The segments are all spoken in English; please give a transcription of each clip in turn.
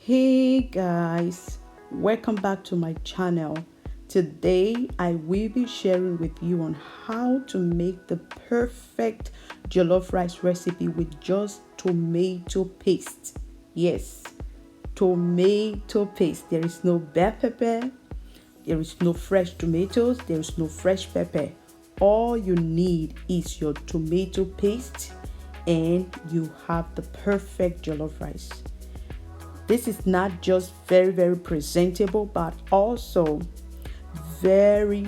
Hey guys, welcome back to my channel. Today I will be sharing with you on how to make the perfect jollof rice recipe with just tomato paste. Yes, tomato paste. There is no bell pepper, there is no fresh tomatoes, there is no fresh pepper. All you need is your tomato paste and you have the perfect jollof rice. This is not just very presentable, but also very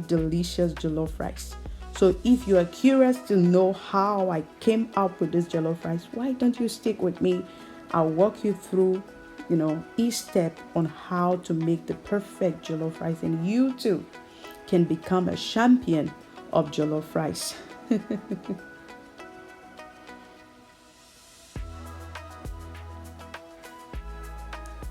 delicious jollof rice. So if you are curious to know how I came up with this jollof rice, why don't you stick with me? I'll walk you through, each step on how to make the perfect jollof rice, and you too can become a champion of jollof rice.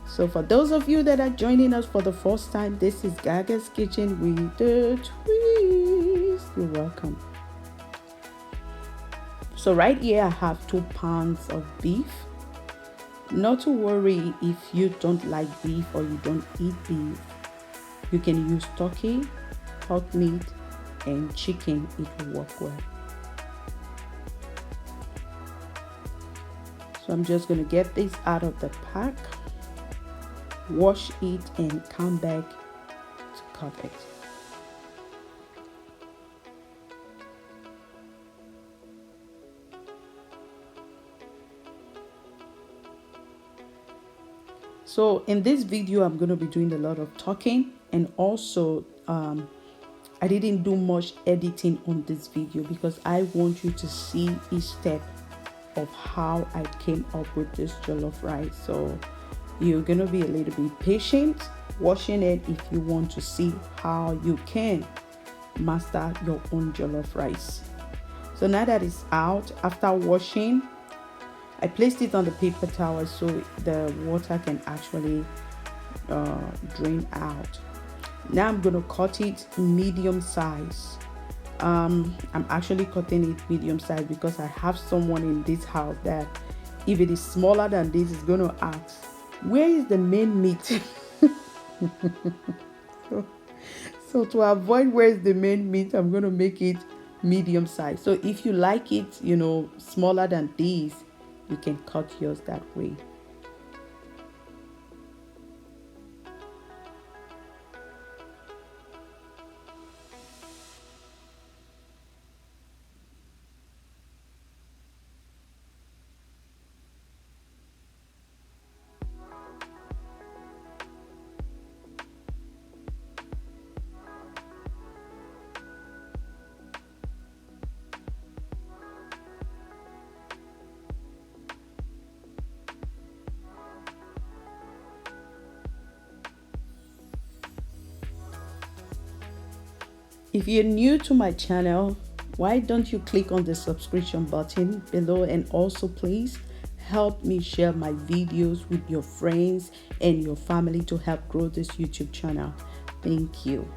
So for those of you that are joining us for the first time, this is Gaga's Kitchen with the Twist. You're welcome. So right here I have 2 pounds of beef. Not to worry if you don't like beef or you don't eat beef. You can use turkey, pork meat, and chicken. It will work well. So I'm just going to get this out of the pack, wash it, and come back to cut it. So in this video I'm going to be doing a lot of talking, and also I didn't do much editing on this video because I want you to see each step of how I came up with this jollof rice. So you're gonna be a little bit patient watching it if you want to see how you can master your own jollof rice. So now that it's out, after washing, I placed it on the paper towel so the water can actually drain out. Now I'm gonna cut it medium size. I'm actually cutting it medium size because I have someone in this house that if it is smaller than this is gonna ask, where is the main meat? so to avoid where is the main meat, I'm going to make it medium size. So if you like it, smaller than this, you can cut yours that way. If you're new to my channel, why don't you click on the subscription button below, and also please help me share my videos with your friends and your family to help grow this YouTube channel. Thank you.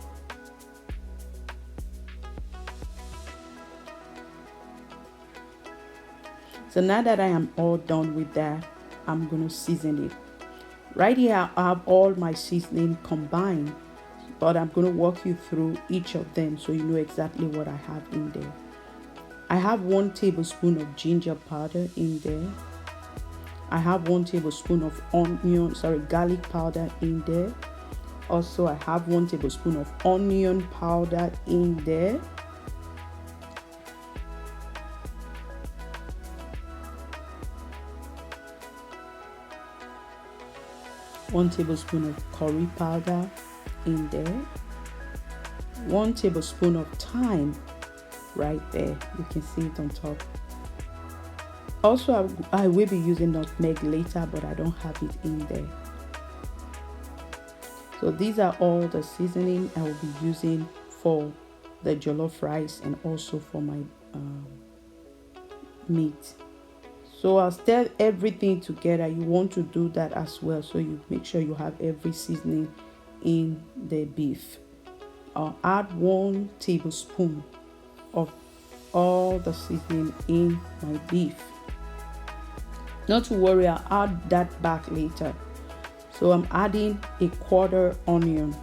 So now that I am all done with that, I'm going to season it. Right here I have all my seasoning combined, but I'm going to walk you through each of them so you know exactly what I have in there. I have 1 tablespoon of ginger powder in there. I have 1 tablespoon of garlic powder in there. Also, I have 1 tablespoon of onion powder in there. One tablespoon of curry powder in there. 1 tablespoon of thyme right there. You can see it on top. Also, I will be using nutmeg later, but I don't have it in there. So these are all the seasoning I will be using for the jollof rice and also for my meat. So I'll stir everything together. You want to do that as well, so you make sure you have every seasoning in the beef. I'll add 1 tablespoon of all the seasoning in my beef. Not to worry, I'll add that back later. So I'm adding a quarter onion.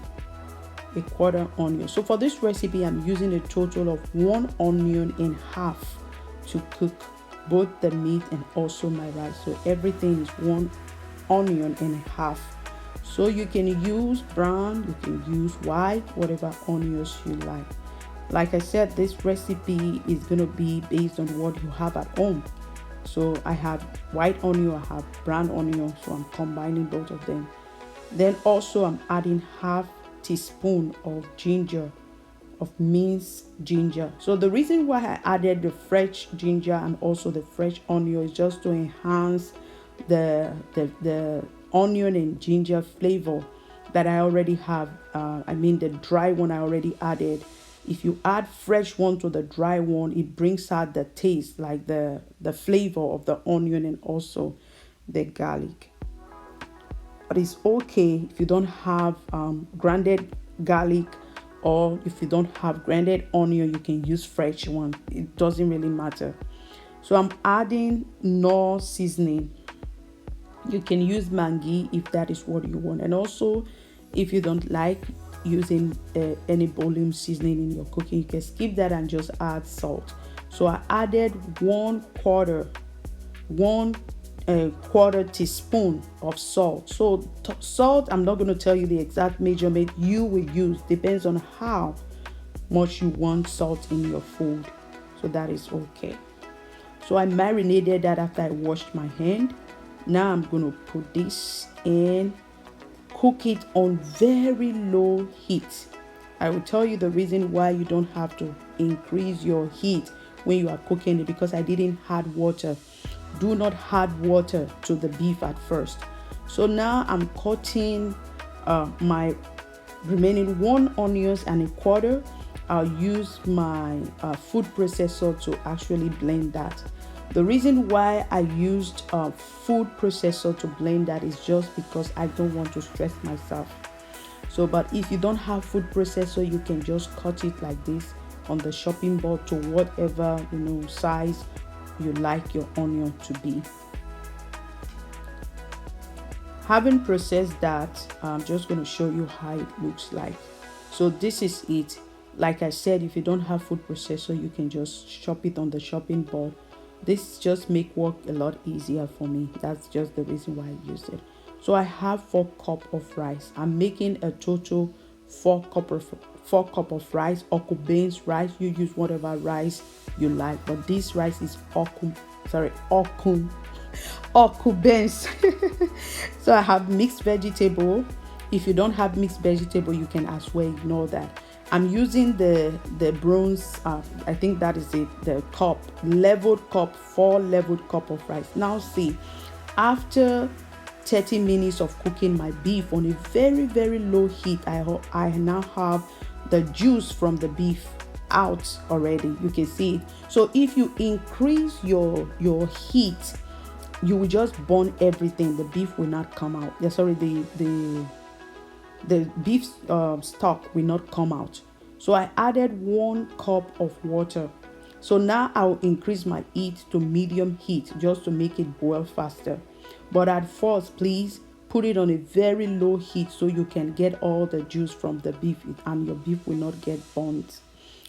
So for this recipe, I'm using a total of 1 onion in half to cook both the meat and also my rice. So everything is 1 onion in half. So you can use brown, you can use white, whatever onions you like. Like I said, this recipe is going to be based on what you have at home. So I have white onion, I have brown onion, so I'm combining both of them. Then also I'm adding half teaspoon of ginger, of minced ginger. So the reason why I added the fresh ginger and also the fresh onion is just to enhance the onion and ginger flavor that I already have. The dry one I already added. If you add fresh one to the dry one, it brings out the taste, like the flavor of the onion and also the garlic. But it's okay if you don't have grounded garlic, or if you don't have grounded onion, you can use fresh one. It doesn't really matter. So I'm adding knor seasoning. You can use Maggi if that is what you want. And also, if you don't like using any volume seasoning in your cooking, you can skip that and just add salt. So I added one quarter teaspoon of salt. So salt, I'm not going to tell you the exact measurement you will use. Depends on how much you want salt in your food. So that is okay. So I marinated that after I washed my hand. Now I'm going to put this in, cook it on very low heat. I will tell you the reason why you don't have to increase your heat when you are cooking it, because I didn't add water. Do not add water to the beef at first. So now I'm cutting my remaining 1 onion and a quarter. I'll use my food processor to actually blend that. The reason why I used a food processor to blend that is just because I don't want to stress myself. So, but if you don't have food processor, you can just cut it like this on the chopping board to whatever size you like your onion to be. Having processed that, I'm just going to show you how it looks like. So this is it. Like I said, if you don't have food processor, you can just chop it on the chopping board. This just make work a lot easier for me. That's just the reason why I used it. So I have 4 cups of rice. I'm making a total 4 cup of rice, Okuben's rice. You use whatever rice you like, but this rice is Okuben's. So I have mixed vegetable. If you don't have mixed vegetable, you can as well ignore that. I'm using the bronze, I think that is it, the cup, leveled cup, 4 leveled cup of rice. Now see, after 30 minutes of cooking my beef on a very, very low heat, I now have the juice from the beef out already. You can see it. So if you increase your heat, you will just burn everything. The beef will not come out. The beef stock will not come out. So I added 1 cup of water. So now I'll increase my heat to medium heat just to make it boil faster. But at first, please put it on a very low heat so you can get all the juice from the beef and your beef will not get burnt.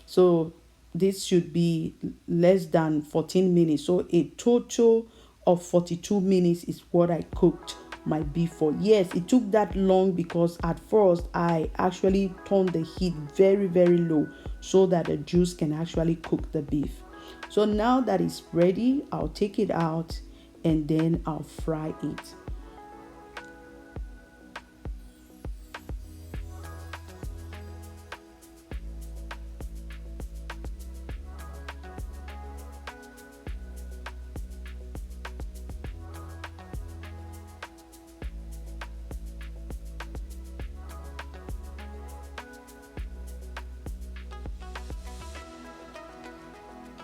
So this should be less than 14 minutes. So a total of 42 minutes is what I cooked my beef for. Yes, it took that long because at first I actually turned the heat very, very low so that the juice can actually cook the beef. So now that it's ready, I'll take it out and then I'll fry it.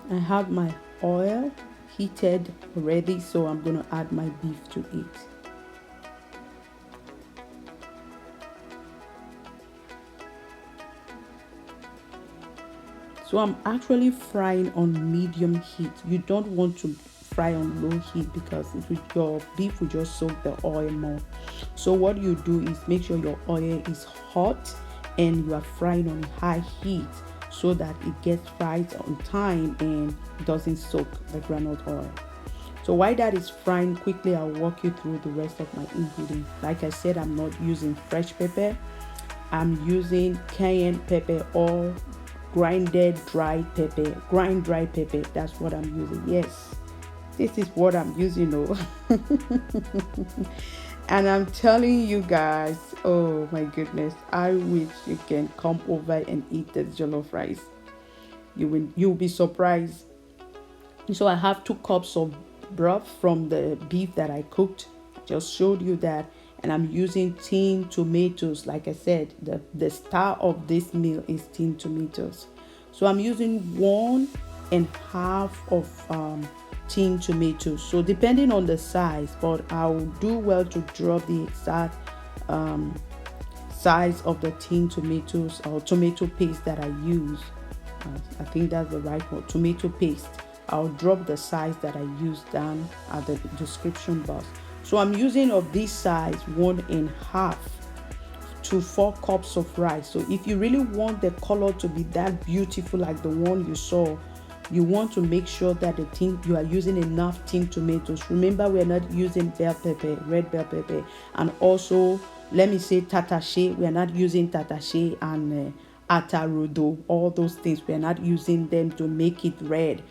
I have my oil heated already, so I'm going to add my beef to it. So I'm actually frying on medium heat. You don't want to fry on low heat because your beef will just soak the oil more. So what you do is make sure your oil is hot and you are frying on high heat so that it gets fried on time and doesn't soak the groundnut oil. So while that is frying, quickly I'll walk you through the rest of my ingredients. Like I said, I'm not using fresh pepper. I'm using cayenne pepper or grind dry pepper. That's what I'm using. Yes, this is what I'm using. And I'm telling you guys, oh my goodness, I wish you can come over and eat the jollof rice. You'll be surprised. So I have 2 cups of broth from the beef that I cooked. Just showed you that. And I'm using tin tomatoes. Like I said, the star of this meal is tin tomatoes. So I'm using 1.5 of tin tomatoes. So depending on the size, but I'll do well to drop the exact size of the tin tomatoes or tomato paste that I use. I think that's the right word, tomato paste. I'll drop the size that I use down at the description box. So I'm using of this size 1.5 to 4 cups of rice. So if you really want the color to be that beautiful like the one you saw, you want to make sure that you are using enough tin tomatoes. Remember, we're not using bell pepper, red bell pepper, and also let me say tatache. We are not using tatache and atarudo. All those things, we are not using them to make it red.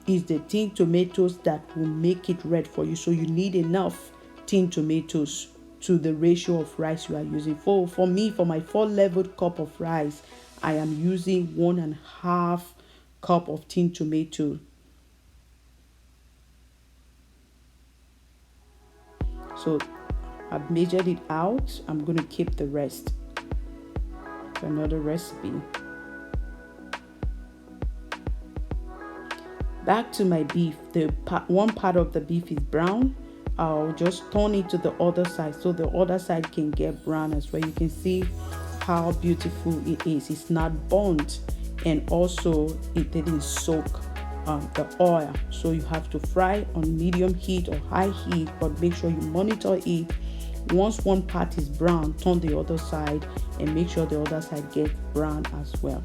It's the tin tomatoes that will make it red for you. So you need enough tin tomatoes to the ratio of rice you are using. For me, for my 4 leveled cup of rice, I am using 1.5 cup of tin tomato. So I've measured it out. I'm going to keep the rest for another recipe. Back to my beef. One part of the beef is brown. I'll just turn it to the other side so the other side can get brown as well. You can see how beautiful it is. It's not burnt, and also it didn't soak the oil. So you have to fry on medium heat or high heat, but make sure you monitor it. Once one part is brown, turn the other side and make sure the other side gets brown as well.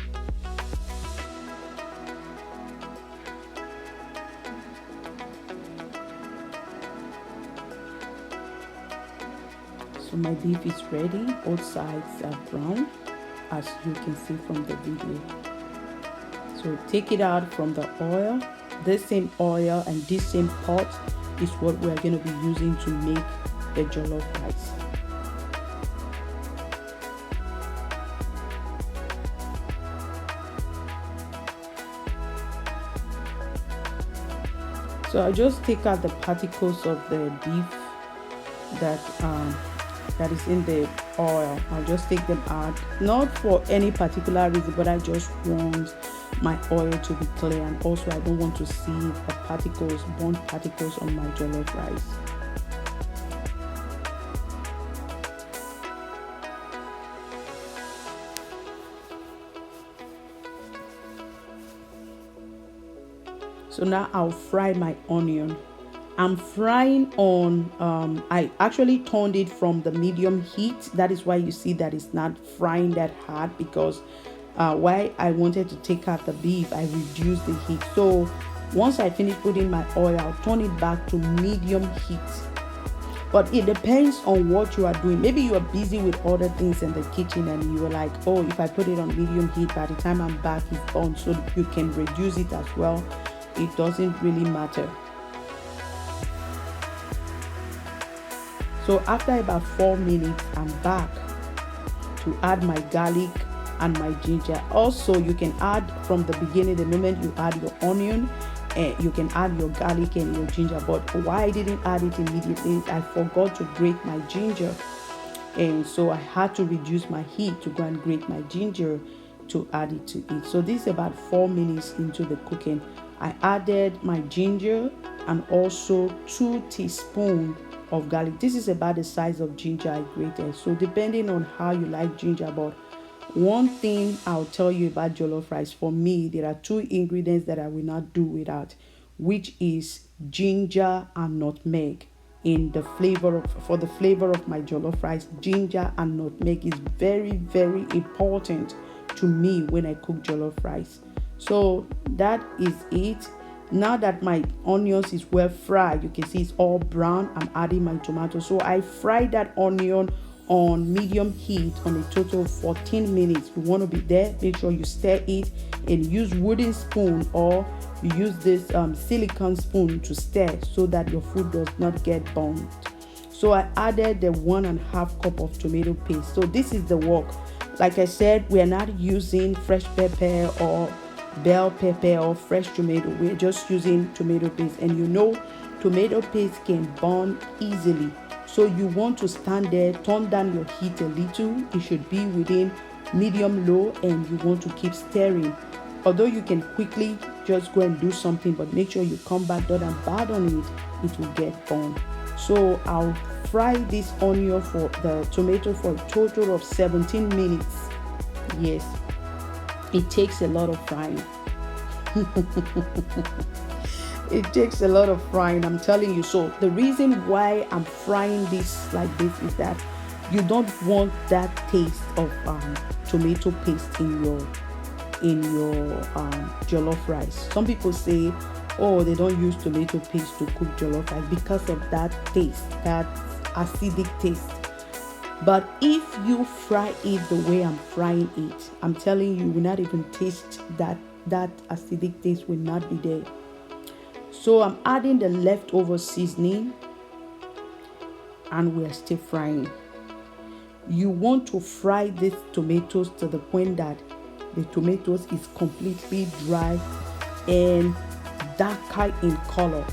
So my beef is ready. Both sides are brown, as you can see from the video. So take it out from the oil. This same oil and this same pot is what we are going to be using to make the jollof rice. So I'll just take out the particles of the beef that is in the oil. I'll just take them out, not for any particular reason, but I just want my oil to be clear, and also I don't want to see the burnt particles on my jollof rice. So now I'll fry my onion. I'm frying on, I actually turned it from the medium heat. That is why you see that it's not frying that hard, because why I wanted to take out the beef, I reduced the heat. So once I finish putting my oil, I'll turn it back to medium heat. But it depends on what you are doing. Maybe you are busy with other things in the kitchen and you are like, oh, if I put it on medium heat, by the time I'm back, it's on. So you can reduce it as well. It doesn't really matter. So after about 4 minutes, I'm back to add my garlic and my ginger. Also, you can add from the beginning, the moment you add your onion, you can add your garlic and your ginger. But why I didn't add it immediately, I forgot to grate my ginger. And so I had to reduce my heat to go and grate my ginger to add it to it. So this is about 4 minutes into the cooking. I added my ginger and also 2 teaspoons of garlic. This is about the size of ginger I grated. So depending on how you like ginger, but one thing I'll tell you about jollof rice, for me, there are 2 ingredients that I will not do without, which is ginger and nutmeg in the flavor of for the flavor of my jollof rice. Ginger and nutmeg is very, very important to me when I cook jollof rice. So that is it. Now that my onions is well fried, you can see it's all brown. I'm adding my tomato. So I fried that onion on medium heat on a total of 14 minutes. You want to be there, make sure you stir it, and use wooden spoon, or you use this silicone spoon to stir so that your food does not get burnt. So I added the 1.5 cup of tomato paste. So this is the work. Like I said, we are not using fresh pepper or bell pepper or fresh tomato. We're just using tomato paste, and you know tomato paste can burn easily. So you want to stand there, turn down your heat a little. It should be within medium low, and you want to keep stirring. Although you can quickly just go and do something, but make sure you come back done and bad on it, it will get burned. So I'll fry this onion for the tomato for a total of 17 minutes. Yes, it takes a lot of frying. It takes a lot of frying, I'm telling you. So the reason why I'm frying this like this is that you don't want that taste of tomato paste in your jollof rice. Some people say, oh, they don't use tomato paste to cook jollof rice because of that taste, that acidic taste. But if you fry it the way I'm frying it, I'm telling you, you will not even taste that acidic taste will not be there. So I'm adding the leftover seasoning, and we're still frying. You want to fry these tomatoes to the point that the tomatoes is completely dry and darker in color.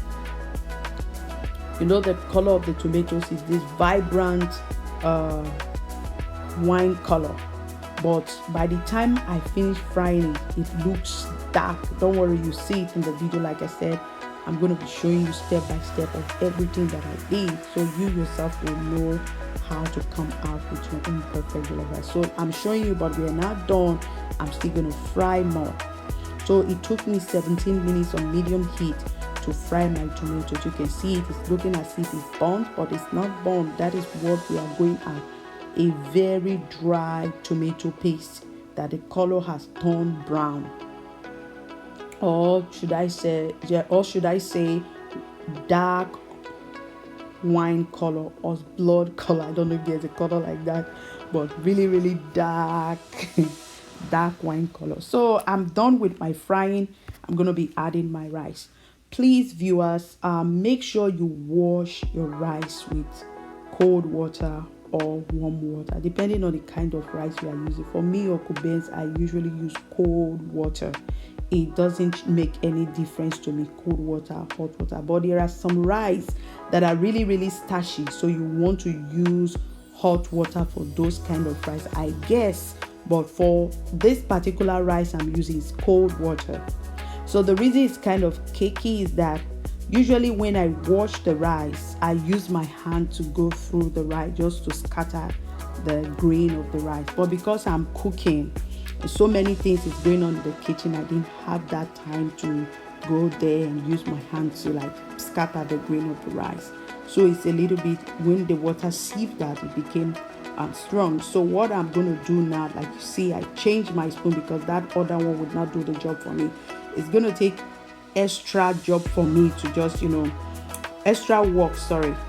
You know, the color of the tomatoes is this vibrant wine color, but by the time I finish frying it, it looks dark. Don't worry, you see it in the video. Like I said, I'm going to be showing you step by step of everything that I did, so you yourself will know how to come out with your own perfect jollof rice. So I'm showing you, but we are not done. I'm still going to fry more. So it took me 17 minutes on medium heat to fry my tomatoes. You can see it's looking as if it's burnt, but it's not burnt. That is what we are going at, a very dry tomato paste that the color has turned brown. Or should I say dark wine color or blood color. I don't know if there's a color like that, but really, really dark dark wine color. So I'm done with my frying. I'm going to be adding my rice. Please, viewers, make sure you wash your rice with cold water or warm water, depending on the kind of rice you are using. For me, or Kubens, I usually use cold water. It doesn't make any difference to me, cold water, hot water. But there are some rice that are really, really starchy, so you want to use hot water for those kind of rice, I guess. But for this particular rice I'm using is cold water. So the reason it's kind of cakey is that usually when I wash the rice, I use my hand to go through the rice just to scatter the grain of the rice. But because I'm cooking, so many things is going on in the kitchen, I didn't have that time to go there and use my hand to like scatter the grain of the rice. So it's a little bit, when the water sieved that, it became strong. So what I'm going to do now, like you see, I changed my spoon because that other one would not do the job for me. It's going to take extra job for me to just, extra work,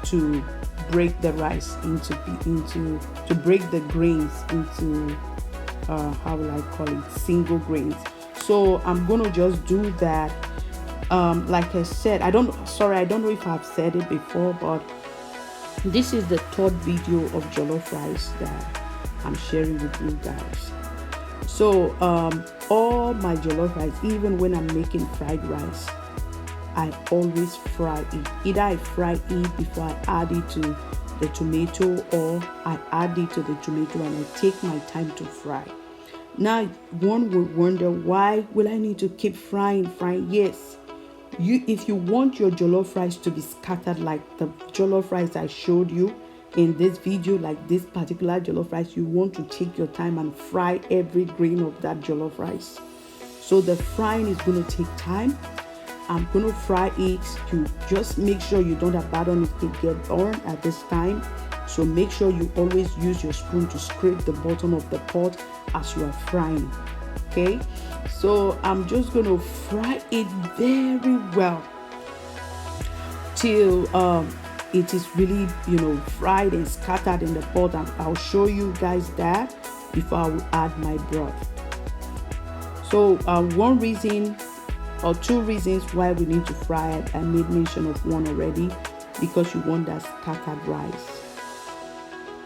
to break the rice to break the grains into how will I call it, single grains. So I'm gonna just do that. Like I said, I don't know if I've said it before, but this is the third video of jollof rice that I'm sharing with you guys. So all my jollof rice, even when I'm making fried rice, I always fry it. Either I fry it before I add it to the tomato, or I add it to the tomato and I take my time to fry. Now one would wonder, why will I need to keep frying? Yes, if you want your jollof rice to be scattered like the jollof rice I showed you in this video, like this particular jollof rice, you want to take your time and fry every grain of that jollof rice. So the frying is going to take time. I'm gonna fry it. You just make sure you don't abandon it get burned at this time. So make sure you always use your spoon to scrape the bottom of the pot as you are frying. Okay, so I'm just gonna fry it very well till it is really, fried and scattered in the pot, and I'll show you guys that before I will add my broth. So one reason or two reasons why we need to fry it, I made mention of one already, because you want that scattered rice.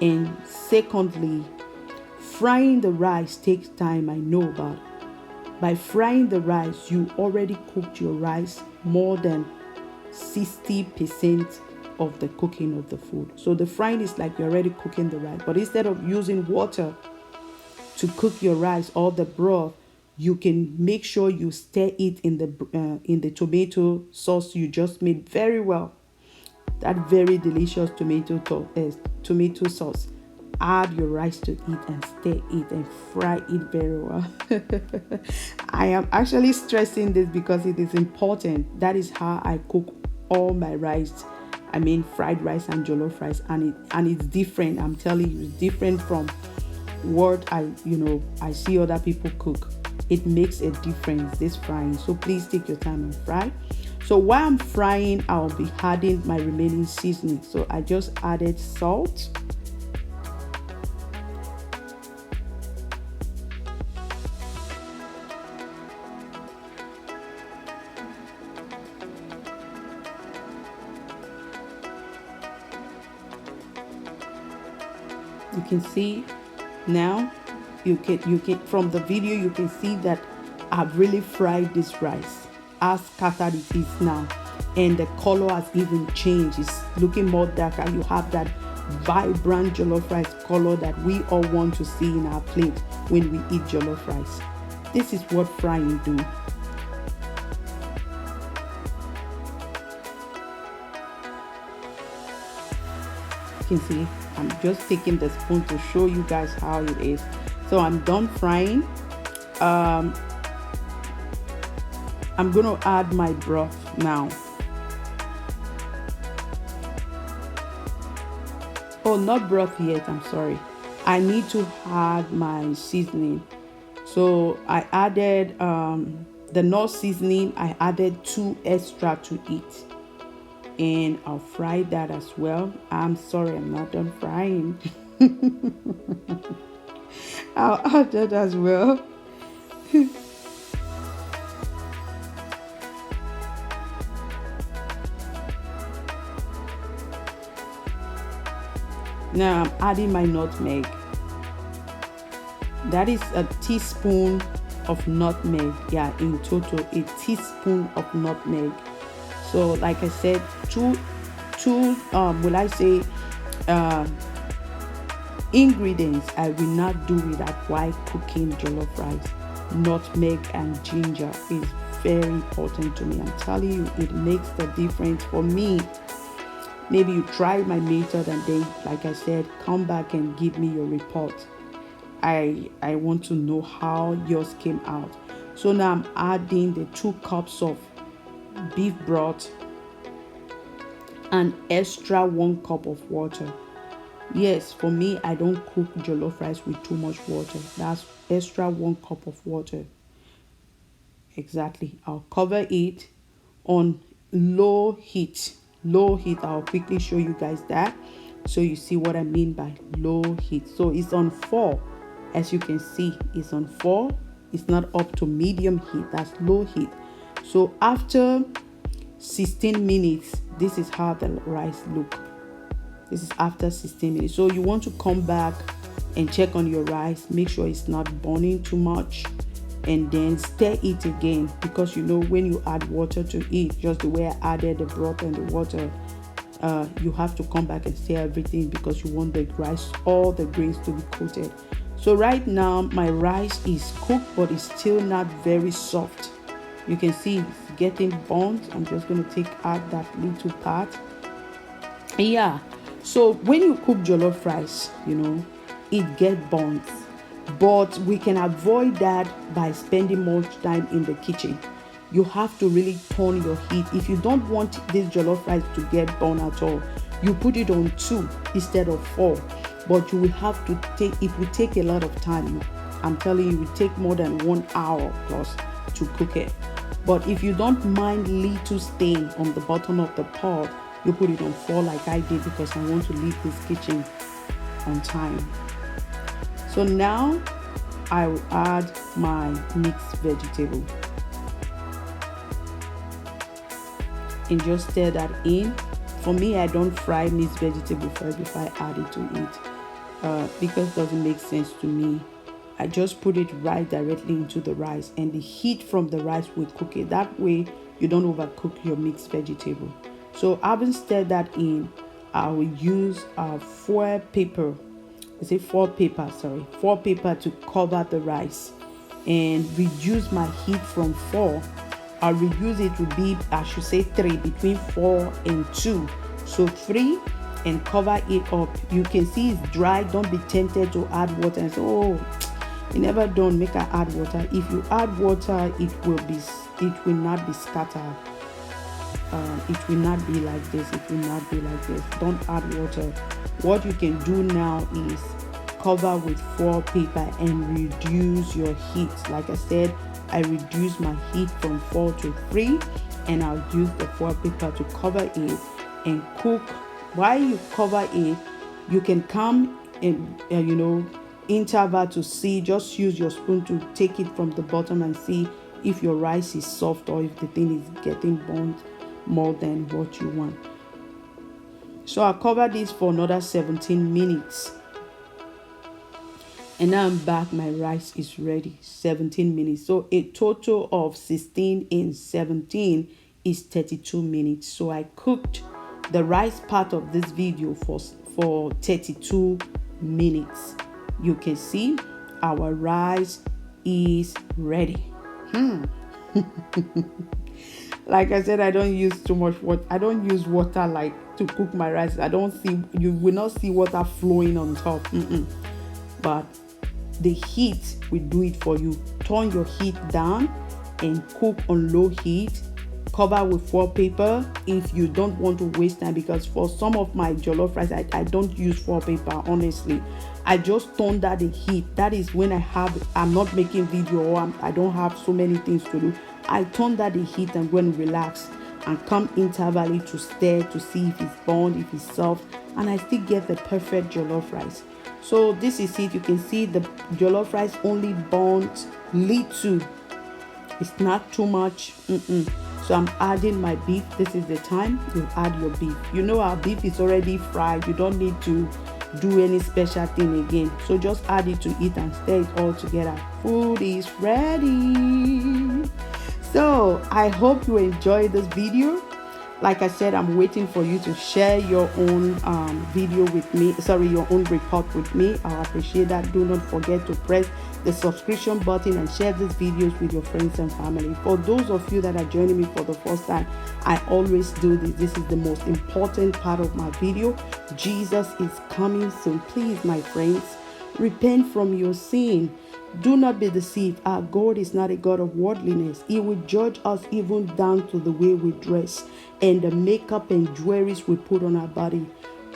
And secondly, frying the rice takes time, I know, but by frying the rice, you already cooked your rice more than 60% of the cooking of the food. So the frying is like you're already cooking the rice, but instead of using water to cook your rice or the broth, you can make sure you stir it in the tomato sauce you just made very well. That very delicious tomato sauce. Add your rice to it and stir it and fry it very well. I am actually stressing this because it is important. That is how I cook all my rice. I mean fried rice and jollof rice, and it's different. I'm telling you, it's different from what I see other people cook. It makes a difference, this frying. So please take your time and fry. So while I'm frying, I'll be adding my remaining seasoning. So I just added salt. You can see now, you can from the video you can see that I've really fried this rice as scattered it is now, and the color has even changed. It's looking more darker. You have that vibrant jollof rice color that we all want to see in our plate when we eat jollof rice. This is what frying do. You can see I'm just taking the spoon to show you guys how it is. So I'm done frying. I'm gonna add my broth now. Oh, not broth yet, I'm sorry. I need to add my seasoning. So I added the knor seasoning. I added 2 extra to it, and I'll fry that as well. I'm sorry, I'm not done frying. I'll add that as well. Now I'm adding my nutmeg. That is a teaspoon of nutmeg. Yeah, in total, a teaspoon of nutmeg. So like I said, two ingredients I will not do without while cooking jollof rice. Nutmeg and ginger is very important to me. I'm telling you, it makes the difference for me. Maybe you try my method and then, like I said, come back and give me your report. I want to know how yours came out. So now I'm adding the 2 cups of beef broth and extra 1 cup of water. Yes, for me, I don't cook jollof rice with too much water. That's extra 1 cup of water. Exactly. I'll cover it on low heat. I'll quickly show you guys that, so you see what I mean by low heat. So it's on 4. As you can see, it's on 4. It's not up to medium heat. That's low heat. So after 16 minutes, this is how the rice look. This is after 16 minutes. So you want to come back and check on your rice. Make sure it's not burning too much, and then stir it again, because when you add water to it, just the way I added the broth and the water, you have to come back and stir everything, because you want the rice, all the grains to be coated. So right now my rice is cooked, but it's still not very soft. You can see it's getting burnt. I'm just going to take out that little part. Yeah, so when you cook jollof rice, it gets burnt. But we can avoid that by spending much time in the kitchen. you have to really turn your heat. If you don't want this jollof rice to get burned at all, you put it on 2 instead of 4. But you will have to it will take a lot of time. I'm telling you, it will take more than 1 hour plus to cook it. But if you don't mind little stain on the bottom of the pot, you put it on 4 like I did, because I want to leave this kitchen on time. So now I will add my mixed vegetable and just stir that in. For me, I don't fry mixed vegetable first before I add it to it, because it doesn't make sense to me. I just put it right directly into the rice, and the heat from the rice will cook it. That way you don't overcook your mixed vegetable. So having stirred that in, I will use foil paper. Foil paper to cover the rice and reduce my heat from 4. I'll reduce it to be, I should say 3, between 4 and 2. So 3, and cover it up. You can see it's dry. Don't be tempted to add water and say, oh, you never done, make I add water. If you add water, it will not be scattered. It will not be like this. It will not be like this. Don't add water. What you can do now is cover with foil paper and reduce your heat. Like I said, I reduce my heat from 4 to 3, and I'll use the foil paper to cover it and cook. While you cover it, you can come and interval to see. Just use your spoon to take it from the bottom and see if your rice is soft or if the thing is getting burnt more than what you want. So I'll cover this for another 17 minutes. And now I'm back. My rice is ready. 17 minutes. So a total of 16 and 17 is 32 minutes. So I cooked the rice part of this video for 32 minutes. You can see our rice is ready. Like I said, I don't use too much water. I don't use water like to cook my rice. You will not see water flowing on top. But the heat will do it for you. Turn your heat down and cook on low heat. Cover with foil paper if you don't want to waste time, because for some of my jollof rice, I don't use foil paper, honestly. I just turn that the heat. That is when I'm not making video, or I don't have so many things to do. I turn that the heat and go and relax and come intervally to stir to see if it's burned, if it's soft, and I still get the perfect jollof rice. So this is it. You can see the jollof rice only burnt little. It's not too much. So I'm adding my beef. This is the time you add your beef. Our beef is already fried. You don't need to do any special thing again. So just add it to it and stir it all together. Food is ready. So I hope you enjoyed this video. Like I said, I'm waiting for you to share your own video with me. Your own report with me. I'll appreciate that. Do not forget to press the subscription button and share these videos with your friends and family. For those of you that are joining me for the first time, I always do this. This is the most important part of my video. Jesus is coming soon. Please, my friends, repent from your sin. Do not be deceived. Our God is not a God of worldliness. He will judge us even down to the way we dress and the makeup and jewelries we put on our body.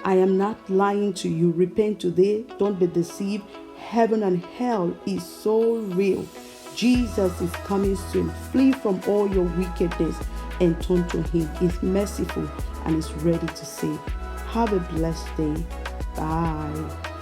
I am not lying to you. Repent today. Don't be deceived. Heaven and hell is so real. Jesus is coming soon. Flee from all your wickedness and turn to Him. He's merciful and is ready to save. Have a blessed day. Bye.